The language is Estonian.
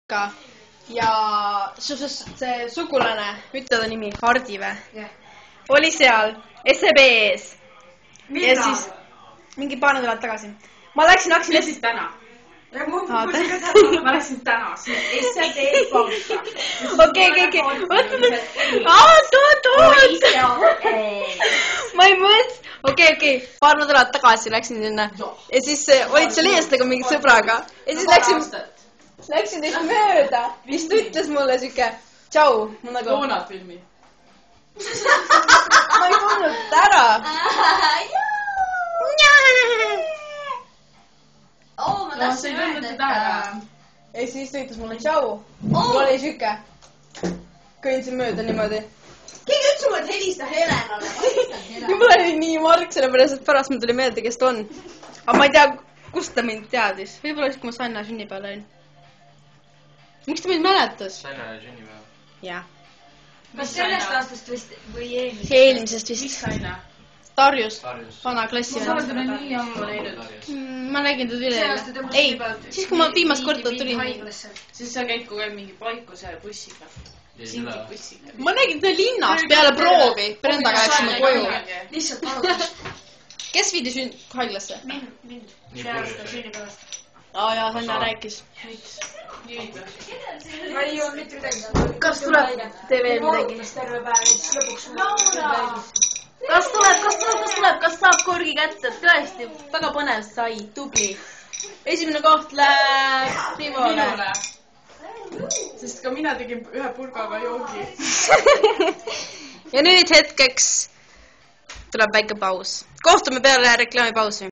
ka. Ja see sugulane, ütle ta nimi, Hardi või? Oli seal SEB-s. Ja siis mingi paar nädalat tagasi. Ma läksin, hakkasin... Ja siis täna. Ma läksin täna. SEB pausa. Okei. Oot. Ma ei mõt. Okei. Paar nädalat tagasi läksin sinna. Ja siis olid seal eestega mingi sõbraga. Ja siis läksin teist mööda. Mis ta ütles mulle siuke tšau. Doonat filmi. Ma ei tulnud ära. Ma tahtsin öelda, Ja siis ta ütles mulle tšau. Mul oli siuke. Kõndisin mööda niimoodi. keegi ütles mulle, et helista Helenale. Ja mul oli nii marg, sellepärast, et pärast mul tuli meelde, kes ta on. Aga ma ei tea, kust ta mind teadis. Võib-olla siis, kui ma Sanna sünnipäeval olin. Miks ta mind mäletas? Sanna sünnipäeval. Jah. Kas sellest aastast või eelmisest? Eelmisest vist. Mis Sanna? Tarjus. Vana klassi. Ma olen teda nii ammu näinud. Ma nägin ta üle. Ei, siis kui ma viimast korda tulin. Siis sa käid kogu aeg mingi paikuse bussiga. Singi bussiga. Ma nägin ta linnas peale proovi. Brendaga läksime koju. Lihtsalt arutas. Kes viidi haiglasse? Mind. See aasta sünnipäevast. Jaa, Sanna rääkis. Ma ei jõudnud mitte midagi. Kas tuleb tee veel midagi? Terve päev ja siis lõpuks Laura! Kas tuleb, kas saab korgi kätte? Tõesti, väga põnev sai, tubli. Esimene koht läheb Rivole. Sest ka mina tegin ühe purgaga joogi. Ja nüüd hetkeks tuleb väike paus. Kohtume peale reklaamipausi.